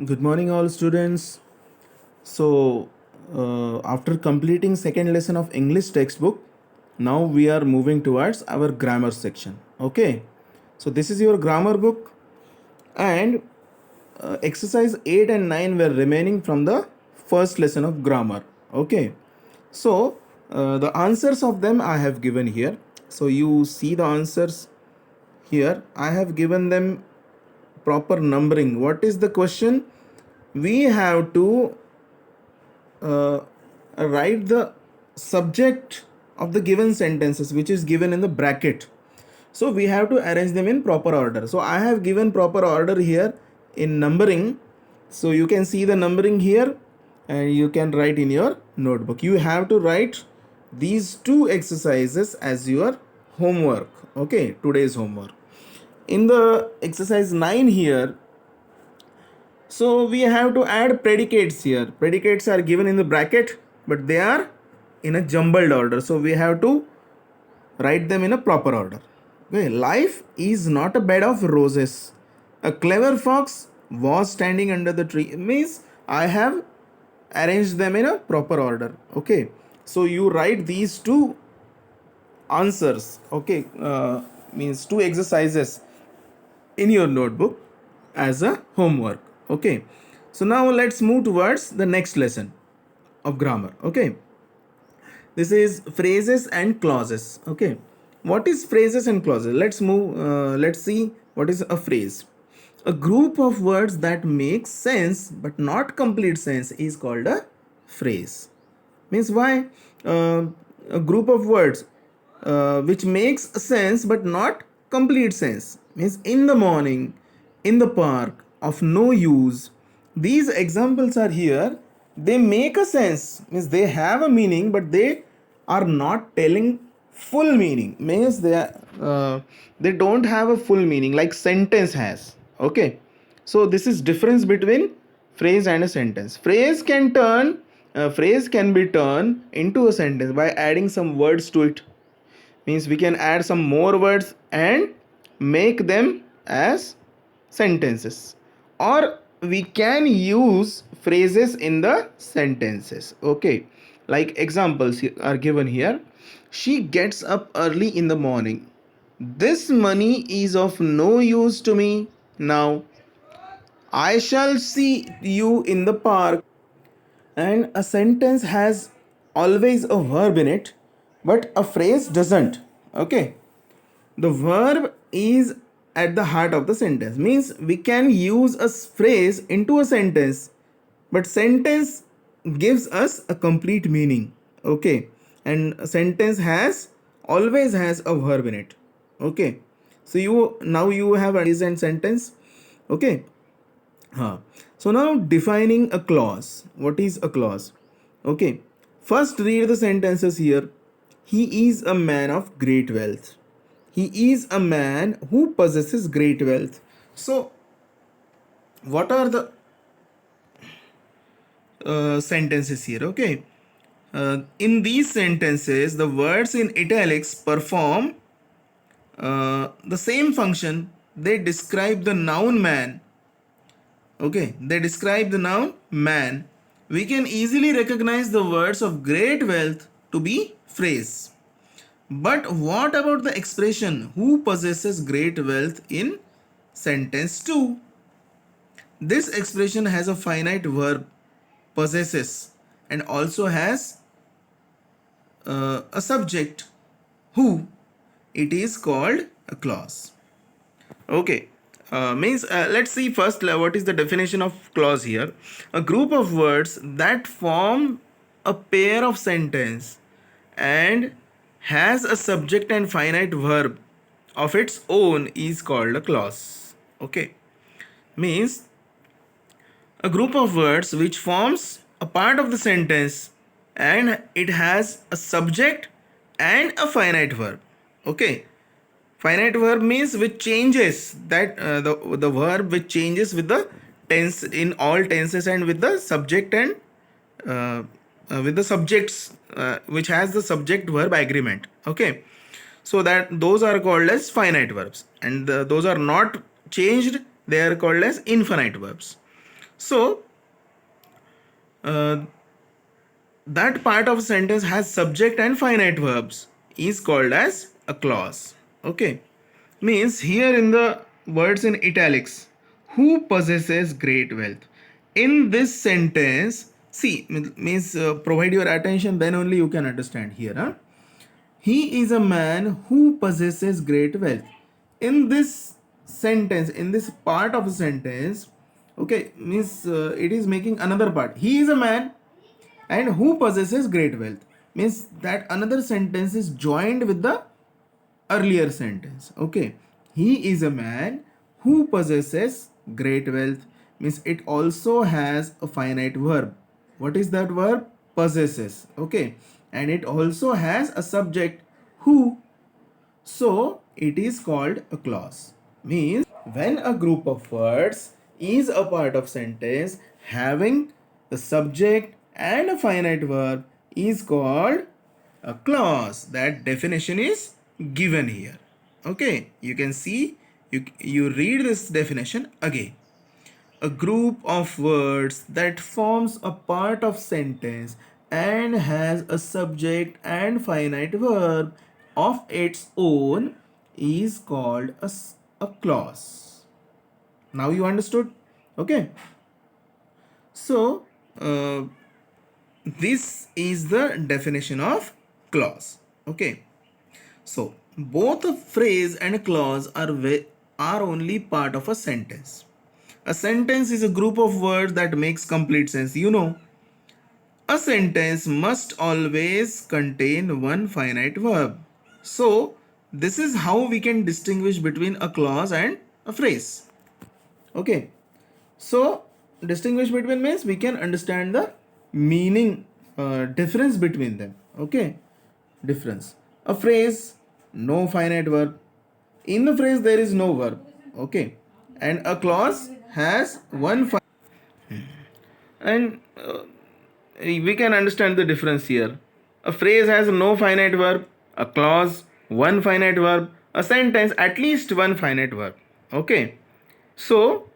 Good morning, all students. So, after completing second lesson of English textbook, now we are moving towards our grammar section. Okay. So this is your grammar book, and exercise 8 and 9 were remaining from the first lesson of grammar. Okay. So the answers of them I have given here. So you see the answers here. I have given them proper numbering. What is the question? We have to uh, write the subject of the given sentences which is given in the bracket. So we have to arrange them in proper order. So I have given proper order here in numbering. So you can see the numbering here and you can write in your notebook. You have to write these two exercises as your homework. Okay, today's homework. In the exercise 9 here, so we have to add predicates here. Predicates are given in the bracket, but they are in a jumbled order. So we have to write them in a proper order. Okay, life is not a bed of roses. A clever fox was standing under the tree. Means I have arranged them in a proper order. Okay, so you write these two answers. Okay, means two exercises in your notebook as a homework. Okay, so now let's move towards the next lesson of grammar. Okay, this is phrases and clauses. Okay, what is phrases and clauses? Let's see what is a phrase. A group of words that make sense but not complete sense is called a phrase. Means why? A group of words which makes sense but not complete sense. Means in the morning, in the park, of no use. These examples are here. They make a sense. Means they have a meaning, but they are not telling full meaning. Means they don't have a full meaning like sentence has. Okay, so this is difference between phrase and a sentence. Phrase can be turned into a sentence by adding some words to it. Means we can add some more words and make them as sentences, or we can use phrases in the sentences. Okay, like examples are given here. She gets up early in the morning. This money is of no use to me now. I shall see you in the park. And a sentence has always a verb in it, but a phrase doesn't. Okay, the verb is at the heart of the sentence. Means we can use a phrase into a sentence, but sentence gives us a complete meaning. Okay, and a sentence has always has a verb in it. Okay, so you have a phrase and sentence. Okay. So now defining a clause. What is a clause? Okay. First read the sentences here. He is a man of great wealth. He is a man who possesses great wealth. So what are the sentences here? Okay. In these sentences, the words in italics perform the same function. They describe the noun man. Okay, they describe the noun man. We can easily recognize the words of great wealth to be phrase. But what about the expression who possesses great wealth in sentence 2? This expression has a finite verb possesses and also has a subject who. It is called a clause. Okay. Means let's see first what is the definition of clause here. A group of words that form a pair of sentence and has a subject and finite verb of its own is called a clause. Okay, means a group of words which forms a part of the sentence and it has a subject and a finite verb. Okay, finite verb means which changes that the verb which changes with the tense in all tenses and with the subject and uh, with the subjects which has the subject verb agreement. Okay, so that those are called as finite verbs, and those are not changed, they are called as infinite verbs. So that part of a sentence has subject and finite verbs is called as a clause. Okay, means here in the words in italics, who possesses great wealth, in this sentence, see, means provide your attention, then only you can understand here, huh? He is a man who possesses great wealth. In this sentence, in this part of a sentence, okay, means it is making another part. He is a man and who possesses great wealth, means that another sentence is joined with the earlier sentence. Okay, he is a man who possesses great wealth, means it also has a finite verb. What is that verb? Possesses. Okay, and it also has a subject, who. So it is called a clause. Means when a group of words is a part of sentence having the subject and a finite verb is called a clause. That definition is given here. Okay, you can see, you read this definition again. A group of words that forms a part of sentence and has a subject and finite verb of its own is called a clause. Now you understood? Okay, so this is the definition of clause. Okay, so both a phrase and a clause are only part of a sentence. A sentence is a group of words that makes complete sense. You know, a sentence must always contain one finite verb. So, this is how we can distinguish between a clause and a phrase. Okay. So, distinguish between means we can understand the meaning difference between them. Okay. Difference. A phrase, no finite verb. In the phrase, there is no verb. Okay. And a clause has one and we can understand the difference here. A phrase has no finite verb, a clause one finite verb, a sentence at least one finite verb. Okay, so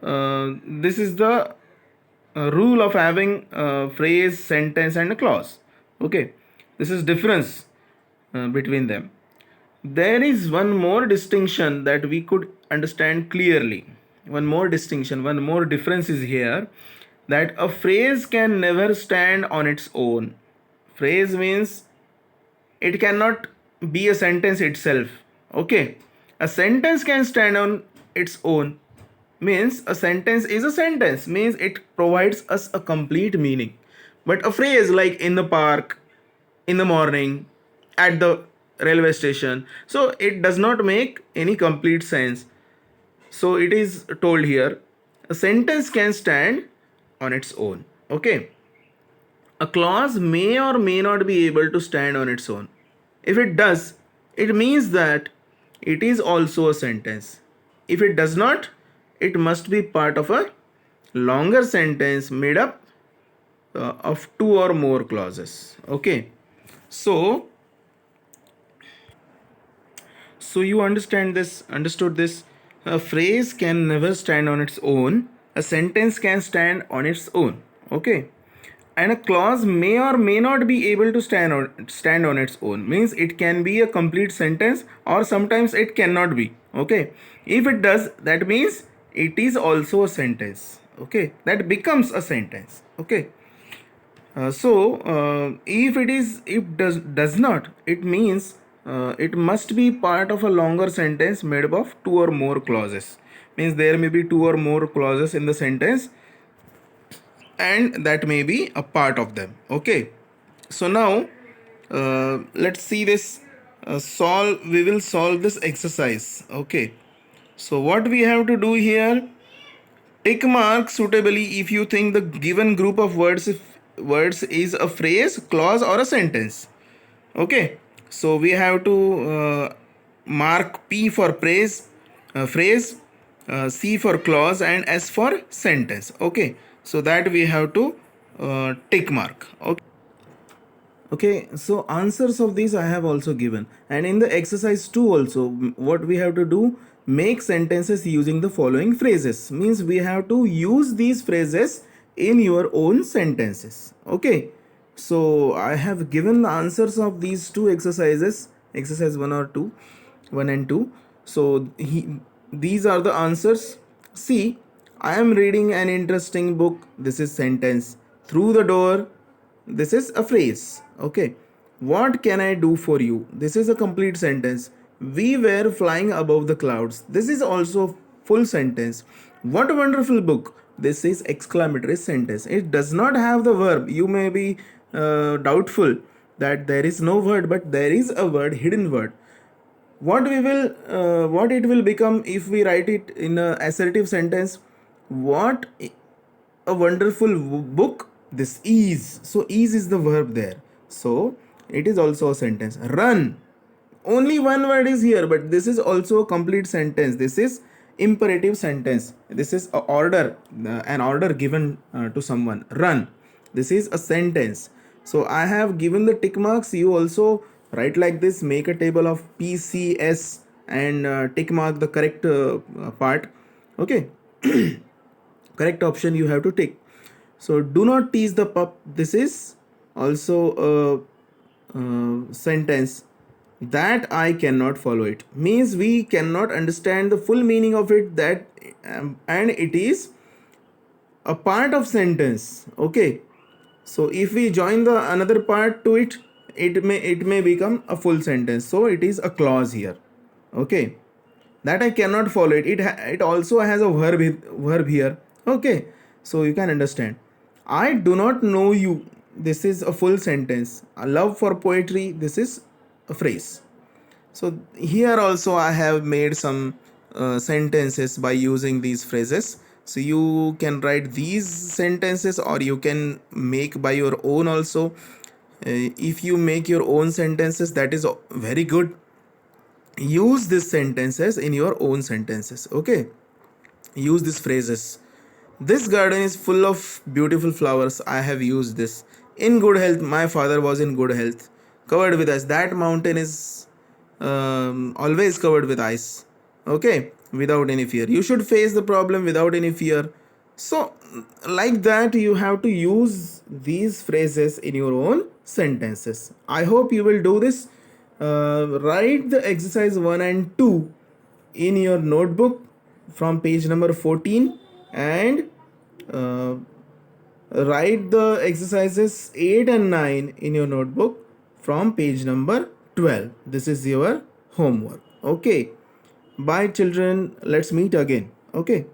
this is the rule of having a phrase, sentence and a clause. Okay, this is difference between them. There is one more distinction that we could understand clearly. One more distinction, one more difference is here, that a phrase can never stand on its own. Phrase means it cannot be a sentence itself. Okay, a sentence can stand on its own, means a sentence is a sentence, means it provides us a complete meaning. But a phrase like in the park, in the morning, at the railway station, so it does not make any complete sense. So it is told here, a sentence can stand on its own. Okay, a clause may or may not be able to stand on its own. If it does, it means that it is also a sentence. If it does not, it must be part of a longer sentence made up of two or more clauses. Okay, so you understood this. A phrase can never stand on its own, a sentence can stand on its own. Okay, and a clause may or may not be able to stand on its own, means it can be a complete sentence or sometimes it cannot be. Okay, if it does, that means it is also a sentence. Okay, that becomes a sentence. Okay, if does not, it means it must be part of a longer sentence made up of two or more clauses. Means there may be two or more clauses in the sentence, and that may be a part of them. Okay, so now let's see this. Solve. We will solve this exercise. Okay. So what we have to do here? Tick mark suitably if you think the given group of words is a phrase, clause or a sentence. Okay, so we have to mark P for phrase, C for clause and S for sentence. Okay, so that we have to tick mark. Okay. Okay, so answers of these I have also given, and in the exercise 2 also, what we have to do, make sentences using the following phrases. Means we have to use these phrases in your own sentences. Okay, so I have given the answers of these two exercises, exercise 1 or 2, 1 and 2. So these are the answers. See, I am reading an interesting book. This is sentence. Through the door. This is a phrase. Okay. What can I do for you? This is a complete sentence. We were flying above the clouds. This is also full sentence. What a wonderful book. This is exclamatory sentence. It does not have the verb. You may be doubtful that there is no word, but there is a word, hidden word. What it will become if we write it in a assertive sentence? What a wonderful book this is. So is the verb there, so it is also a sentence. Run, only one word is here, but this is also a complete sentence. This is imperative sentence. This is a order, an order given to someone. Run, this is a sentence. So I have given the tick marks. You also write like this. Make a table of PCS and tick mark the correct part. Okay. Correct option you have to tick. So do not tease the pup. This is also a sentence. That I cannot follow it means we cannot understand the full meaning of it, that and it is a part of sentence. Okay, so if we join the another part to it, it may become a full sentence. So it is a clause here. Okay, that I cannot follow it. It also has a verb here. Okay, so you can understand. I do not know you. This is a full sentence. A love for poetry. This is a phrase. So here also I have made some sentences by using these phrases. So you can write these sentences or you can make by your own also. If you make your own sentences, that is very good. Use these sentences in your own sentences. Okay, use these phrases. This garden is full of beautiful flowers. I have used this. In good health, my father was in good health. Covered with ice. That mountain is always covered with ice. Okay, without any fear. You should face the problem without any fear. So, like that, you have to use these phrases in your own sentences. I hope you will do this. Write the exercise 1 and 2 in your notebook from page number 14, and write the exercises 8 and 9 in your notebook from page number 12. This is your homework. Okay, bye children, let's meet again. Okay.